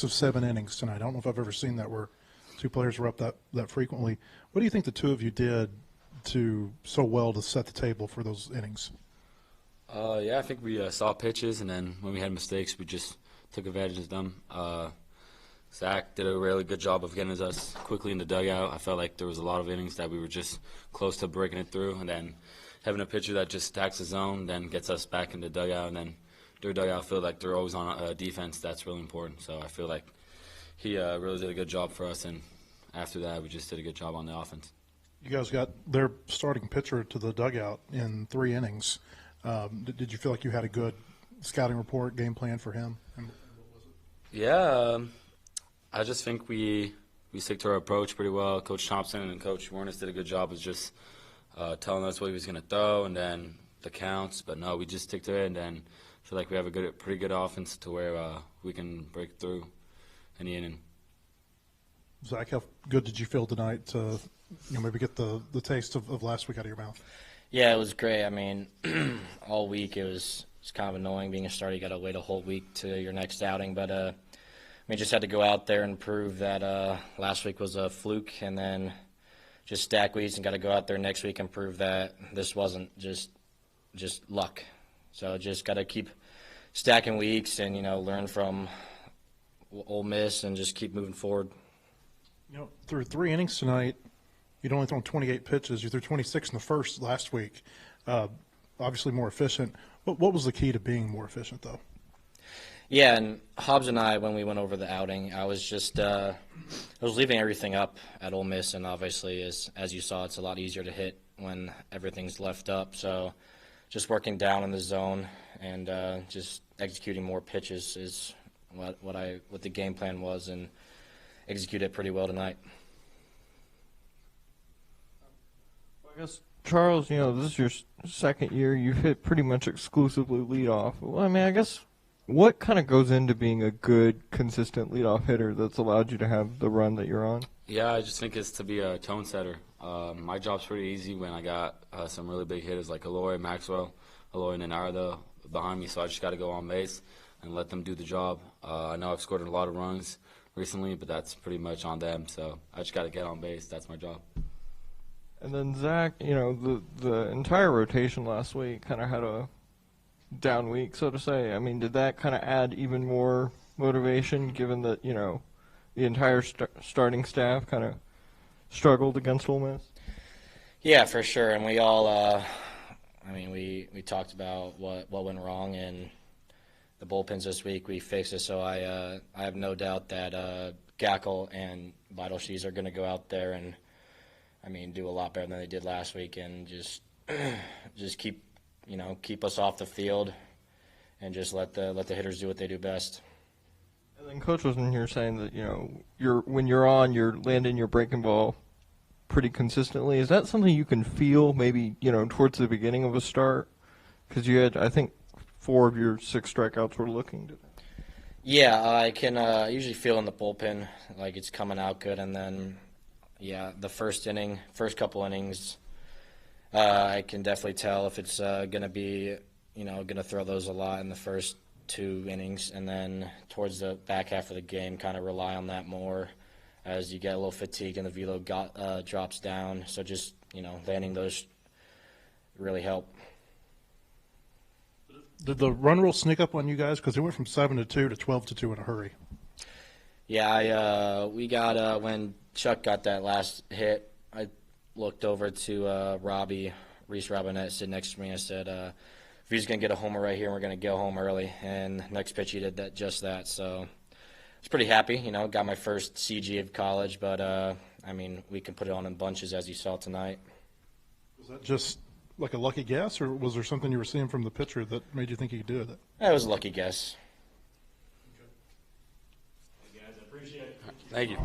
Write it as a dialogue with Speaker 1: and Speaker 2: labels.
Speaker 1: of 7 innings tonight. I don't know if I've ever seen that where two players were up that frequently. What do you think the two of you did so well to set the table for those innings?
Speaker 2: Yeah, I think we saw pitches, and then when we had mistakes, we just took advantage of them. Zach did a really good job of getting us quickly in the dugout. I felt like there was a lot of innings that we were just close to breaking it through, and then having a pitcher that just attacks the zone, then gets us back in the dugout, and then their dugout, I feel like they're always on defense. That's really important. So I feel like he really did a good job for us, and after that, we just did a good job on the offense.
Speaker 1: You guys got their starting pitcher to the dugout in 3 innings. Did you feel like you had a good scouting report, game plan for him?
Speaker 2: Yeah, I just think we stick to our approach pretty well. Coach Thompson and Coach Warnes did a good job of just telling us what he was going to throw and then the counts. But no, we just stick to it, and then feel like we have a pretty good offense to where we can break through any inning.
Speaker 1: Zach, how good did you feel tonight to maybe get the taste of last week out of your mouth?
Speaker 3: Yeah, it was great. I mean, all week it's kind of annoying being a starter. You got to wait a whole week to your next outing, but we just had to go out there and prove that last week was a fluke, and then just stack weeks and got to go out there next week and prove that this wasn't just luck. So just got to keep stacking weeks and learn from Ole Miss and just keep moving forward.
Speaker 1: Through 3 innings tonight, you'd only thrown 28 pitches. You threw 26 in the first last week. Obviously more efficient. What was the key to being more efficient, though?
Speaker 3: Yeah, and Hobbs and I, when we went over the outing, I was just I was leaving everything up at Ole Miss, and obviously, as you saw, it's a lot easier to hit when everything's left up. So just working down in the zone and just executing more pitches is what the game plan was, and executed it pretty well tonight.
Speaker 4: I guess, Charles, this is your second year. You've hit pretty much exclusively leadoff. Well, I mean, I guess what kind of goes into being a good, consistent leadoff hitter that's allowed you to have the run that you're on?
Speaker 2: Yeah, I just think it's to be a tone setter. My job's pretty easy when I got some really big hitters like Aloy, Maxwell, Aloy, and Narda behind me, so I just got to go on base and let them do the job. I know I've scored a lot of runs recently, but that's pretty much on them, so I just got to get on base. That's my job.
Speaker 4: And then Zach, the entire rotation last week kind of had a down week, so to say. I mean, did that kind of add even more motivation, given that the entire starting staff kind of struggled against Ole Miss?
Speaker 3: Yeah, for sure. And we all, we talked about what went wrong in the bullpens this week. We fixed it, so I have no doubt that Gackle and Beidelshees are going to go out there and do a lot better than they did last week, and just keep us off the field, and just let the hitters do what they do best.
Speaker 4: And then Coach was in here saying that when you're on, you're landing your breaking ball pretty consistently. Is that something you can feel maybe towards the beginning of a start? Because you had, I think, 4 of your 6 strikeouts were looking to.
Speaker 3: Yeah, I can usually feel in the bullpen like it's coming out good, and then the first couple innings, I can definitely tell if it's going to be, going to throw those a lot in the first 2 innings, and then towards the back half of the game, kind of rely on that more as you get a little fatigued and the velo drops down. So just, landing those really help.
Speaker 1: Did the run rule sneak up on you guys? Because it went from 7-2 to 12-2 in a hurry.
Speaker 3: Yeah, we got when Chuck got that last hit, I looked over to Reese Robinette sitting next to me. I said, if he's going to get a homer right here, we're going to go home early. And next pitch, he did just that. So I was pretty happy. Got my first CG of college, but we can put it on in bunches as you saw tonight.
Speaker 1: Was that just like a lucky guess, or was there something you were seeing from the pitcher that made you think he could do it?
Speaker 3: It was a lucky guess.
Speaker 2: Thank you.